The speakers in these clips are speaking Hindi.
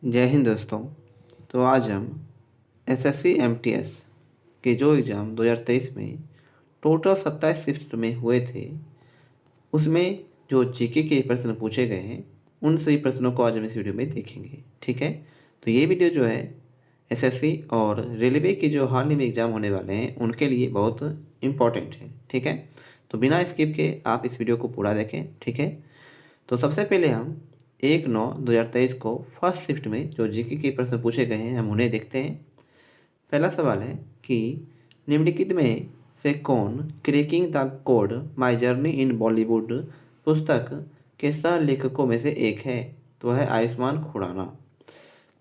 जय हिंद दोस्तों। तो आज हम एसएससी एमटीएस के जो एग्ज़ाम 2023 में टोटल 27 शिफ्ट में हुए थे, उसमें जो जीके के प्रश्न पूछे गए हैं उन सभी प्रश्नों को आज हम इस वीडियो में देखेंगे। ठीक है, तो ये वीडियो जो है एसएससी और रेलवे के जो हाल ही में एग्ज़ाम होने वाले हैं उनके लिए बहुत इम्पॉर्टेंट है। ठीक है, तो बिना स्किप के आप इस वीडियो को पूरा देखें। ठीक है, तो सबसे पहले हम 1/9/2023 को फर्स्ट शिफ्ट में जो जीके के प्रश्न पूछे गए हैं हम उन्हें देखते हैं। पहला सवाल है कि निम्नलिखित में से कौन cracking the code my journey in Bollywood पुस्तक के सह लेखकों में से एक है? तो है आयुष्मान खुराना।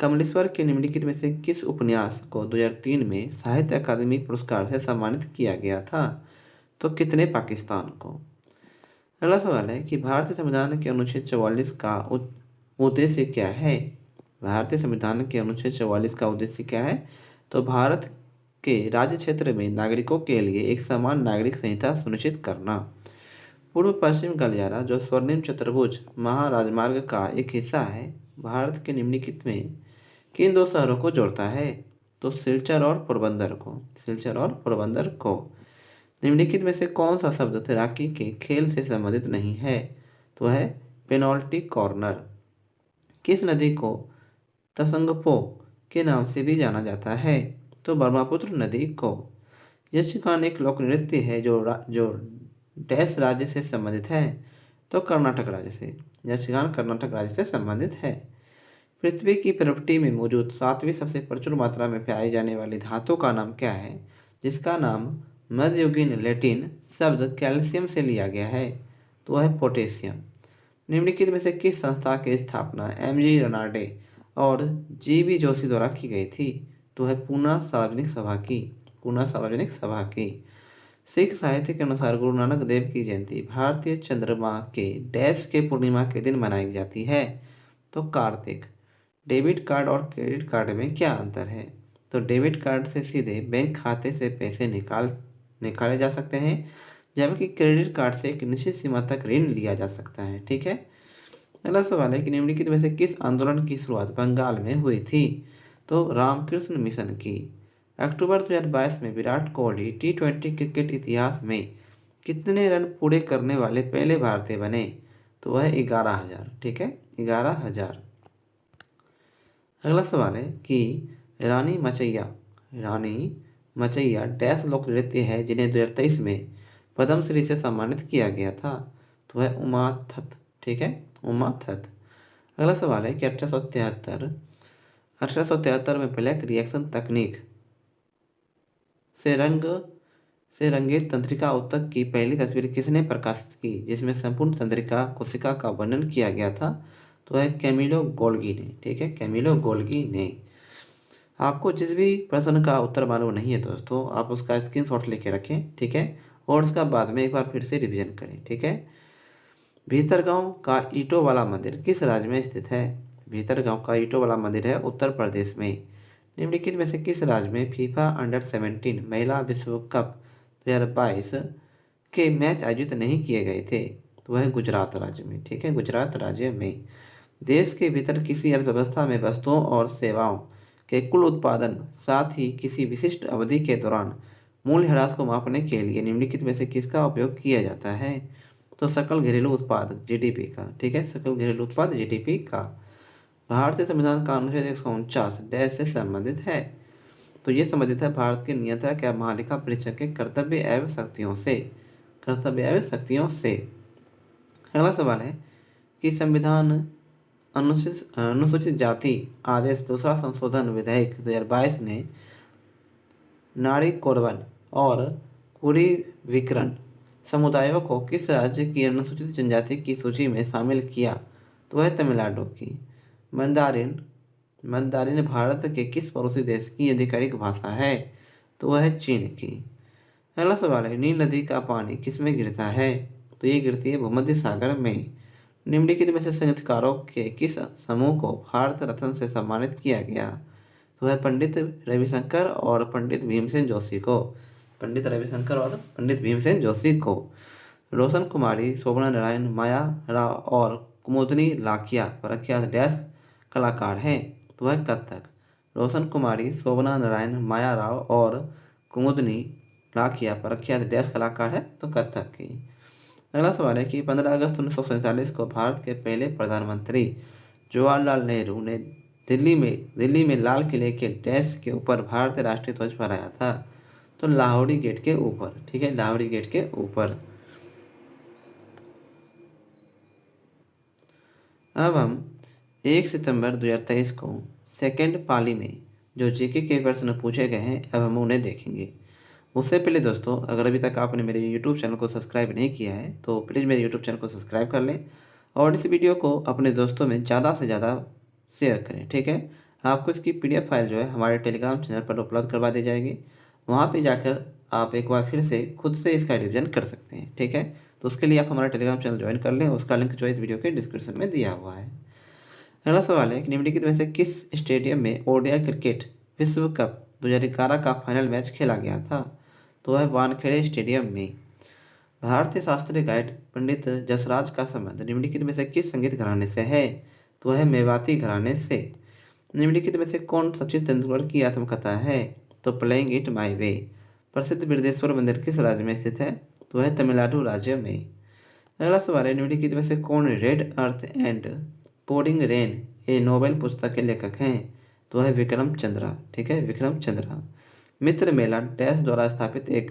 कमलेश्वर के निम्नलिखित में से किस उपन्यास को 2003 में साहित्य अकादमी पुरस्कार से सम्मानित किया गया था? तो कितने पाकिस्तान को। अगला सवाल है कि भारतीय संविधान के अनुच्छेद 44 का उद्देश्य क्या है? भारतीय संविधान के अनुच्छेद 44 का उद्देश्य क्या है? तो भारत के राज्य क्षेत्र में नागरिकों के लिए एक समान नागरिक संहिता सुनिश्चित करना। पूर्व पश्चिम गलियारा जो स्वर्णिम चतुर्भुज महाराजमार्ग का एक हिस्सा है, भारत के निम्नलिखित में किन दो शहरों को जोड़ता है? तो सिलचर और पोरबंदर को। सिलचर और पोरबंदर को। निम्नलिखित में से कौन सा शब्द तैराकी के खेल से संबंधित नहीं है? तो है पेनल्टी कॉर्नर। किस नदी को तसंगपो के नाम से भी जाना जाता है? तो ब्रह्मपुत्र नदी को। यक्षगान एक लोक नृत्य है जो डैश राज्य से संबंधित है? तो कर्नाटक राज्य से। यक्षगान कर्नाटक राज्य से संबंधित है। पृथ्वी की प्रवृत्ति में मौजूद सातवीं सबसे प्रचुर मात्रा में पाई जाने वाली धातु का नाम क्या है, जिसका नाम मध्ययुगीन लैटिन शब्द कैल्शियम से लिया गया है? तो है पोटेशियम। निम्नलिखित में से किस संस्था की स्थापना एमजी रनाडे और जीबी जोशी द्वारा की गई थी? तो है पूना सार्वजनिक सभा की। पूना सार्वजनिक सभा की। सिख साहित्य के अनुसार गुरु नानक देव की जयंती भारतीय चंद्रमा के डैश के पूर्णिमा के दिन मनाई जाती है? तो कार्तिक। डेबिट कार्ड और क्रेडिट कार्ड में क्या अंतर है? तो डेबिट कार्ड से सीधे बैंक खाते से पैसे निकाले जा सकते हैं, जबकि क्रेडिट कार्ड से एक निश्चित सीमा तक ऋण लिया जा सकता है। ठीक है, अगला सवाल है कि निम्नलिखित में से किस आंदोलन की शुरुआत बंगाल में हुई थी? तो रामकृष्ण मिशन की। अक्टूबर 2022 में विराट कोहली T20 क्रिकेट इतिहास में कितने रन पूरे करने वाले पहले भारतीय बने? तो वह 11,000। ठीक है, 11,000। अगला सवाल है कि रानी मचैया डैश लोक नृत्य है जिन्हें 2023 में पद्मश्री से सम्मानित किया गया था? तो है उमा थत। ठीक है, उमा थत। अगला सवाल है कि 1873 में ब्लैक रिएक्शन तकनीक से रंगित तंत्रिका ऊतक की पहली तस्वीर किसने प्रकाशित की, जिसमें संपूर्ण तंत्रिका कोशिका का वर्णन किया गया था? तो है कैमिलो गोल्गी ने। ठीक है, कैमिलो गोल्गी ने। आपको जिस भी प्रश्न का उत्तर मालूम नहीं है दोस्तों, आप उसका स्क्रीनशॉट लेके रखें। ठीक है, और उसका बाद में एक बार फिर से रिवीजन करें। ठीक है, भीतरगांव का ईंटों वाला मंदिर किस राज्य में स्थित है? भीतरगांव का ईंटों वाला मंदिर है उत्तर प्रदेश में। निम्नलिखित में से किस राज्य में फीफा अंडर-17 महिला विश्व कप 2022 के मैच आयोजित नहीं किए गए थे? तो वह गुजरात राज्य में। ठीक है, गुजरात राज्य में। देश के भीतर किसी अर्थव्यवस्था में वस्तुओं और सेवाओं के कुल उत्पादन, साथ ही किसी विशिष्ट अवधि के दौरान मूल्यह्रास को मापने के लिए निम्नलिखित में से किसका उपयोग किया जाता है? तो सकल घरेलू उत्पाद जीडीपी का। ठीक है, सकल घरेलू उत्पाद जीडीपी का। भारतीय संविधान का अनुच्छेद 149 डैश से संबंधित है? तो ये संबंधित है भारत के नियंत्रक या महालेखा परीक्षक के कर्तव्य एवं शक्तियों से। कर्तव्य एवं शक्तियों से। अगला सवाल है कि संविधान अनुसूचित जाति आदेश दूसरा संशोधन विधेयक 2022 ने नारी कोरवन और कुरीविकरण समुदायों को किस राज्य की अनुसूचित जनजाति की सूची में शामिल किया? तो वह तमिलनाडु की। मंदारिन भारत के किस पड़ोसी देश की आधिकारिक भाषा है? तो वह है चीन की। अगला सवाल है नील नदी का पानी किसमें गिरता है? तो ये गिरती है भूमध्य सागर में। निम्नलिखित में से संगीतकारों के किस समूह को भारत रत्न से सम्मानित किया गया? तो है पंडित रविशंकर और पंडित भीमसेन जोशी को। पंडित रविशंकर और पंडित भीमसेन जोशी को। रोशन कुमारी, शोभना नारायण, माया राव और कुमुदनी लाकिया प्रख्यात डैश कलाकार हैं? तो वह कथक। रोशन कुमारी, शोभना नारायण, माया राव और कुमुदनी लाखिया प्रख्यात डैश कलाकार है, तो कथक की। अगला सवाल है कि 15 अगस्त 1947 को भारत के पहले प्रधानमंत्री जवाहरलाल नेहरू ने दिल्ली में लाल किले के डैश के ऊपर भारतीय राष्ट्रीय ध्वज फहराया था, तो लाहौरी गेट के ऊपर। ठीक है, लाहौरी गेट के ऊपर। अब हम 1 सितंबर 2023 को सेकेंड पाली में जो जीके के प्रश्न पूछे गए हैं, अब हम उन्हें देखेंगे। उससे पहले दोस्तों, अगर अभी तक आपने मेरे यूट्यूब चैनल को सब्सक्राइब नहीं किया है तो प्लीज़ मेरे यूट्यूब चैनल को सब्सक्राइब कर लें और इस वीडियो को अपने दोस्तों में ज़्यादा से ज़्यादा शेयर करें। ठीक है, आपको इसकी PDF फाइल जो है हमारे टेलीग्राम चैनल पर उपलब्ध करवा दी जाएगी। वहाँ पे जाकर आप एक बार फिर से खुद से इसका रिविजन कर सकते हैं। ठीक है, तो उसके लिए आप हमारा टेलीग्राम चैनल ज्वाइन कर लें, उसका लिंक जो है इस वीडियो के डिस्क्रिप्शन में दिया हुआ है। अगला सवाल है कि निम्नलिखित में से किस स्टेडियम में ODI क्रिकेट विश्व कप 2011 का फाइनल मैच खेला गया था, तो वह वानखेड़े स्टेडियम में। भारतीय शास्त्रीय गायक पंडित जसराज का संबंध निम्नलिखित में से किस संगीत घराने से है, तो वह मेवाती घराने से। निम्नलिखित में से कौन सचिन तेंदुलकर की आत्मकथा है, तो प्लेइंग इट माई वे। प्रसिद्ध बिरदेश्वर मंदिर किस राज्य में स्थित है, तो वह तमिलनाडु राज्य में। अगला सवाल है निम्नलिखित में से कौन red earth and pouring rain A Nobel पुस्तक के लेखक हैं, तो वह विक्रम चंद्रा। ठीक है, विक्रम चंद्रा। मित्र मेला डैश द्वारा स्थापित एक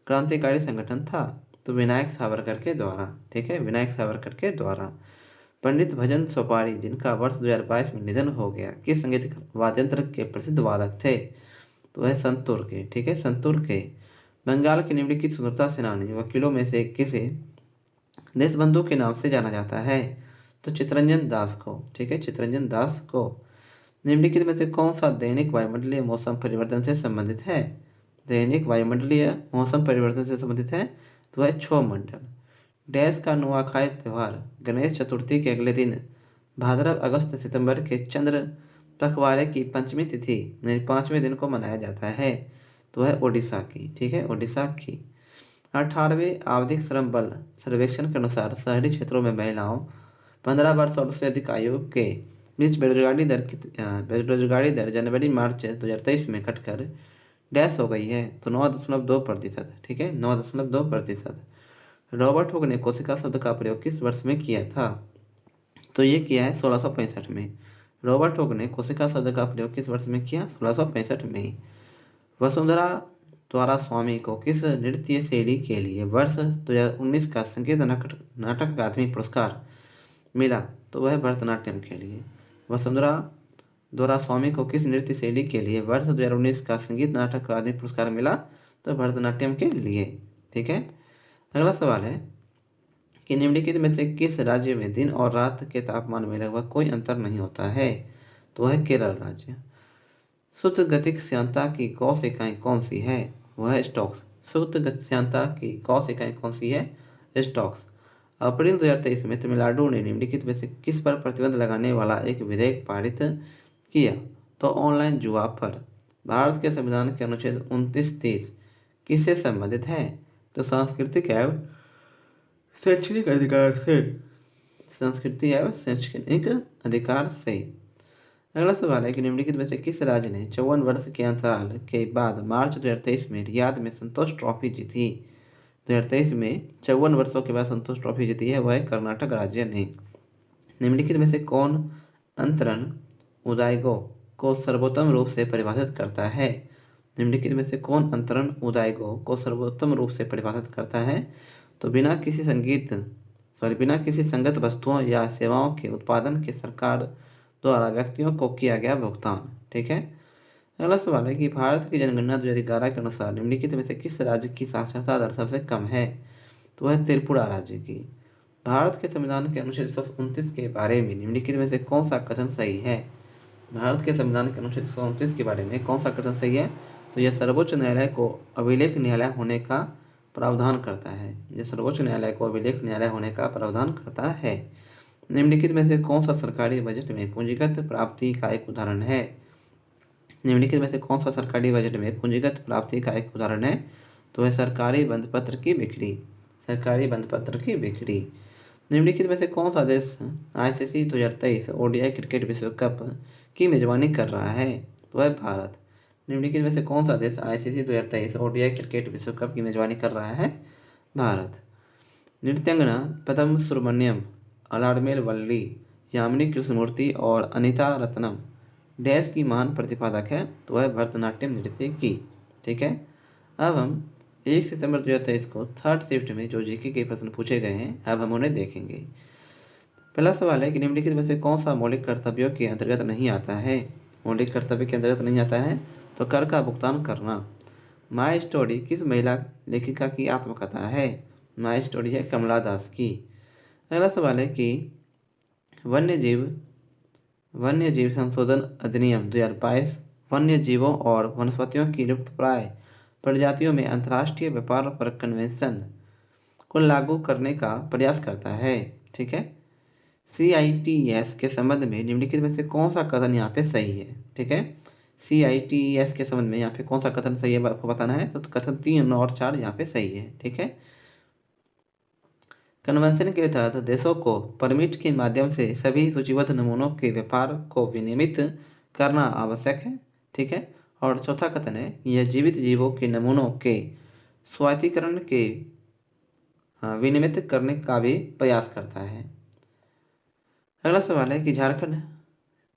क्रांतिकारी संगठन था, तो विनायक सावरकर के द्वारा। ठीक है, विनायक सावरकर के द्वारा। पंडित भजन सोपारी जिनका वर्ष 2022 में निधन हो गया, किस संगीत वाद्यंत्र के प्रसिद्ध वादक थे, तो वह संतूर के। ठीक है, संतूर के। बंगाल के निम्नलिखित स्वतंत्रता सेनानी वकीलों में से किसे देशबंधु के नाम से जाना जाता है, तो चित्तरंजन दास को। ठीक है, चित्तरंजन दास को। निम्नलिखित में से कौन सा दैनिक वायुमंडलीय मौसम परिवर्तन से संबंधित है, दैनिक वायुमंडलीय मौसम परिवर्तन से संबंधित है, तो वह क्षोभ मंडल। डैश का नुआखाई त्यौहार गणेश चतुर्थी के अगले दिन भाद्रव अगस्त सितंबर के चंद्र पखवाड़े की पंचमी तिथि 5वें दिन को मनाया जाता है, तो वह ओडिशा की। ठीक है, ओडिशा की। 18वें आवधिक श्रम बल सर्वेक्षण के अनुसार शहरी क्षेत्रों में महिलाओं 15 वर्ष और उससे अधिक आयु के बीच बेरोजगारी दर जनवरी मार्च 2023 में घटकर डैश हो गई है, तो 9.2%। ठीक है, 9.2%। रॉबर्ट हुक ने कोशिका शब्द का प्रयोग किस वर्ष में किया था, तो ये किया है 1665 में। रॉबर्ट हुक ने कोशिका शब्द का प्रयोग किस वर्ष में किया, 1665 में। वसुंधरा द्वारा स्वामी को किस नृत्य शैली के लिए वर्ष 2019 का संगीत नाटक अकादमी पुरस्कार मिला, तो वह भरतनाट्यम के लिए। वसुंधरा द्वारा स्वामी को किस नृत्य शैली के लिए वर्ष 2019 का संगीत नाटक अकादमी पुरस्कार मिला, तो भरतनाट्यम के लिए। ठीक है, अगला सवाल है कि निम्नलिखित में से किस राज्य में दिन और रात के तापमान में लगभग कोई अंतर नहीं होता है, तो वह केरल राज्य। शुद्ध गतिक श्यानता की कौश इकाई कौन सी है, वह है स्टॉक्स। शुद्ध श्यानता की कौश इकाई कौन सी है, स्टॉक्स। अप्रैल 2023 में तमिलनाडु ने निम्नलिखित में से किस पर प्रतिबंध लगाने वाला एक विधेयक पारित किया, तो ऑनलाइन जुआ पर। भारत के संविधान के अनुच्छेद 29-30 किससे संबंधित है, तो सांस्कृतिक एवं शैक्षणिक अधिकार से। संस्कृति एवं शैक्षणिक अधिकार से। अगला सवाल है कि निम्नलिखित में से किस राज्य ने 54 वर्ष के अंतराल के बाद मार्च 2023 में रियाद में संतोष ट्रॉफी जीती। 2023 में 54 वर्षों के बाद संतोष ट्रॉफी जीती है, वह कर्नाटक राज्य ने। निम्नलिखित में से कौन अंतरण उदायगो को सर्वोत्तम रूप से परिभाषित करता है, निम्नलिखित में से कौन अंतरण उदायगो को सर्वोत्तम रूप से परिभाषित करता है, तो बिना किसी संगत वस्तुओं या सेवाओं के उत्पादन के सरकार द्वारा व्यक्तियों को किया गया भुगतान। ठीक है, अगला सवाल है कि भारत की जनगणना 2011 के अनुसार निम्नलिखित में से किस राज्य की साक्षरता दर सबसे कम है, तो वह त्रिपुरा राज्य की। भारत के संविधान के अनुच्छेद 129 के बारे में निम्नलिखित में से कौन सा कथन सही है, भारत के संविधान के अनुच्छेद 129 के बारे में कौन सा कथन सही है, तो यह सर्वोच्च न्यायालय को अभिलेख न्यायालय होने का प्रावधान करता है। यह सर्वोच्च न्यायालय को अभिलेख न्यायालय होने का प्रावधान करता है। निम्नलिखित में से कौन सा सरकारी बजट में पूंजीगत प्राप्ति का एक उदाहरण है, निम्नलिखित में से कौन सा सरकारी बजट में पूंजीगत प्राप्ति का एक उदाहरण है, तो वह सरकारी बंधपत्र की बिक्री। सरकारी बंधपत्र की बिक्री। निम्नलिखित में से कौन सा देश आईसीसी 2023 ओडीआई क्रिकेट विश्व कप की मेजबानी कर रहा है? तो है भारत। निम्नलिखित में से कौन सा देश आईसीसी 2023 ओडीआई क्रिकेट विश्व कप की मेजबानी कर रहा है? भारत। नृत्यांगना पदम सुब्रमण्यम, अलारमेल वल्ली, यामिनी कृष्णमूर्ति और अनीता रत्नम डैश की महान प्रतिपादक है? तो है भरतनाट्यम नृत्य की। ठीक है, अब हम 1 सितंबर 2023 को थर्ड शिफ्ट में जो जीके के प्रश्न पूछे गए हैं अब हम उन्हें देखेंगे। पहला सवाल है कि निम्नलिखित में से कौन सा मौलिक कर्तव्यों के अंतर्गत नहीं आता है? मौलिक कर्तव्य के अंतर्गत नहीं आता है तो कर का भुगतान करना। माई स्टोरी किस महिला लेखिका की आत्मकथा है? माई स्टोरी है कमला दास की। अगला सवाल है कि वन्य जीव संशोधन अधिनियम 2022 वन्य जीवों और वनस्पतियों की लुप्तप्राय प्रजातियों में अंतर्राष्ट्रीय व्यापार पर कन्वेंशन को लागू करने का प्रयास करता है। ठीक है, CITES के संबंध में निम्नलिखित में से कौन सा कथन यहाँ पे सही है? ठीक है, CITES के संबंध में यहाँ पे कौन सा कथन सही है आपको बताना है। तो कथन 3 और 4 यहाँ पे सही है। ठीक है, कन्वेंशन के तहत देशों को परमिट के माध्यम से सभी सूचीबद्ध नमूनों के व्यापार को विनियमित करना आवश्यक है। ठीक है, और चौथा कथन है यह जीवित जीवों के नमूनों के स्वायत्तीकरण के विनियमित करने का भी प्रयास करता है। अगला सवाल है कि झारखंड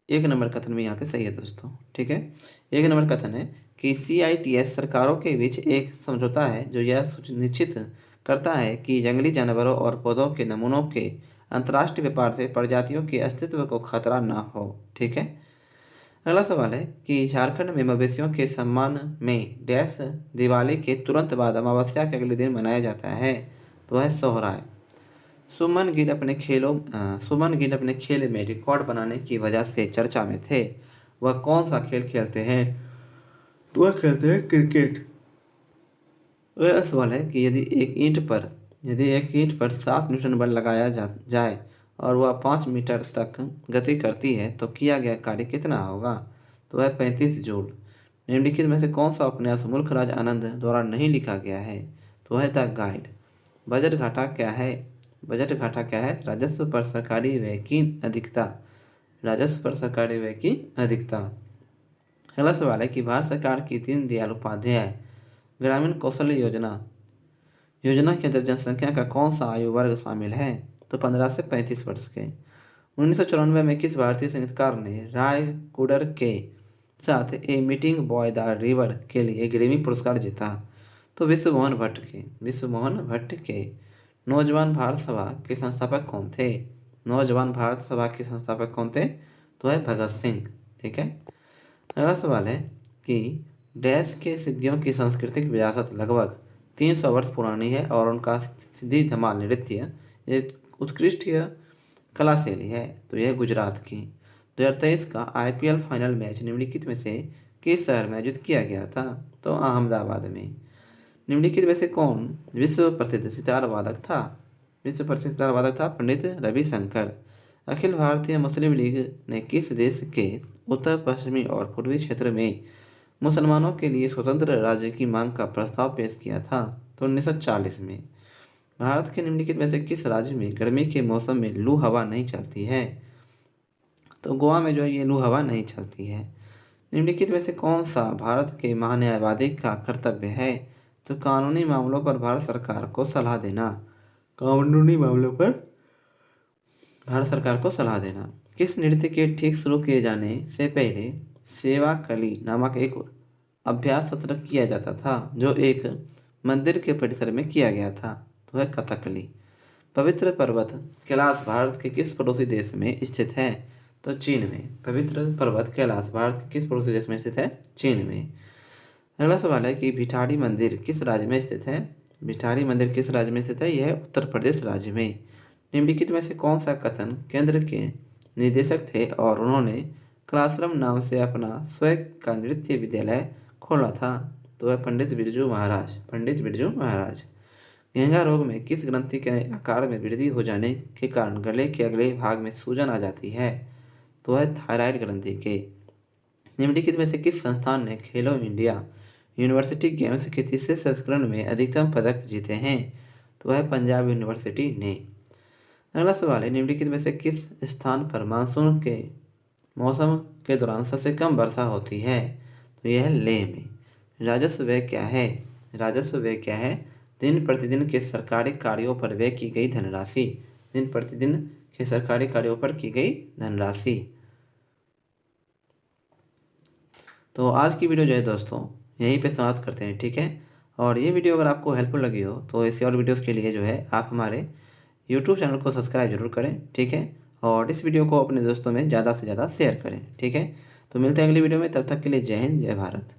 1 नंबर कथन में यहाँ पे सही है दोस्तों। ठीक है, 1 नंबर कथन है कि CITES सरकारों के बीच एक समझौता है जो यह सुनिश्चित करता है कि जंगली जानवरों और पौधों के नमूनों के अंतर्राष्ट्रीय व्यापार से प्रजातियों के अस्तित्व को खतरा न हो। ठीक है, अगला सवाल है कि झारखंड में मवेशियों के सम्मान में डैश दिवाली के तुरंत बाद अमावस्या के अगले दिन मनाया जाता है? तो है सोहराय। सुमन गिल अपने खेल में रिकॉर्ड बनाने की वजह से चर्चा में थे। वह कौन सा खेल खेलते हैं? तो वह खेलते हैं क्रिकेट। अगला सवाल है कि यदि एक ईंट पर 7 न्यूटन बल लगाया जाए और वह 5 मीटर तक गति करती है तो किया गया कार्य कितना होगा? तो वह 35 जूल। निम्नलिखित में से कौन सा उपन्यास मुल्खराज आनंद द्वारा नहीं लिखा गया है? तो है द गाइड। बजट घाटा क्या है? राजस्व पर सरकारी व्यय की अधिकता। अगला सवाल है कि भारत सरकार की दीनदयाल उपाध्याय ग्रामीण कौशल्य योजना के अंतर्गत जनसंख्या का कौन सा आयु वर्ग शामिल है? तो 15 से 35 वर्ष के। 1994 में किस भारतीय संगीतकार ने राय कुडर के साथ a meeting boy the river के लिए ग्रैमी पुरस्कार जीता? तो विश्वमोहन भट्ट के। नौजवान भारत सभा के संस्थापक कौन थे? तो है भगत सिंह। ठीक है, अगला सवाल है कि डैश के सिद्धियों की सांस्कृतिक विरासत लगभग 300 वर्ष पुरानी है और उनका सिद्धि धमाल नृत्य एक उत्कृष्ट कला शैली है। तो यह गुजरात की। 2023 का IPL फाइनल मैच निम्नलिखित में से किस शहर में आयोजित किया गया था? तो अहमदाबाद में। निम्नलिखित में से कौन विश्व प्रसिद्ध सितार वादक था? पंडित रविशंकर। अखिल भारतीय मुस्लिम लीग ने किस देश के उत्तर पश्चिमी और पूर्वी क्षेत्र में मुसलमानों के लिए स्वतंत्र राज्य की मांग का प्रस्ताव पेश किया था? तो 1940 में। भारत के निम्नलिखित में से किस राज्य में गर्मी के मौसम में लू हवा नहीं चलती है? तो गोवा में जो है ये लू हवा नहीं चलती है। निम्नलिखित में से कौन सा भारत के महान्यायवादी का कर्तव्य है? तो कानूनी मामलों पर भारत सरकार को सलाह देना। किस नृत्य के ठीक शुरू किए जाने से पहले सेवा कली नामक एक अभ्यास सत्र किया जाता था जो एक मंदिर के परिसर में किया गया था? तो है कथकली। पवित्र पर्वत कैलाश भारत के किस पड़ोसी देश में स्थित है? तो चीन में। पवित्र पर्वत कैलाश भारत के किस पड़ोसी देश में स्थित है? चीन में। अगला सवाल है कि भिठारी मंदिर किस राज्य में स्थित है? यह उत्तर प्रदेश राज्य में। निम्नलिखित में से कौन सा कथन केंद्र के निदेशक थे और उन्होंने क्लासरूम नाम से अपना स्वयं का नृत्य विद्यालय खोला था? तो है पंडित बिरजू महाराज। घेंघा रोग में किस ग्रंथि के आकार में वृद्धि हो जाने के कारण गले के अगले भाग में सूजन आ जाती है? तो है थायराइड ग्रंथि के। निम्नलिखित में से किस संस्थान ने खेलो इंडिया यूनिवर्सिटी गेम्स के तीसरे संस्करण में अधिकतम पदक जीते हैं? तो है पंजाब यूनिवर्सिटी ने। अगला सवाल है, निम्नलिखित में से किस स्थान पर मानसून के मौसम के दौरान सबसे कम वर्षा होती है? तो यह है लेह में। राजस्व व्यय क्या है? राजस्व व्यय क्या है? दिन प्रतिदिन के सरकारी कार्यों पर व्यय की गई धनराशि। दिन प्रतिदिन के सरकारी कार्यों पर की गई धनराशि। तो आज की वीडियो जो है दोस्तों यहीं पे समाप्त करते हैं, ठीक है। और ये वीडियो अगर आपको हेल्पफुल लगी हो तो ऐसी और वीडियोस के लिए जो है आप हमारे यूट्यूब चैनल को सब्सक्राइब जरूर करें, ठीक है। और इस वीडियो को अपने दोस्तों में ज़्यादा से ज़्यादा शेयर करें, ठीक है। तो मिलते हैं अगली वीडियो में, तब तक के लिए जय हिंद, जय भारत।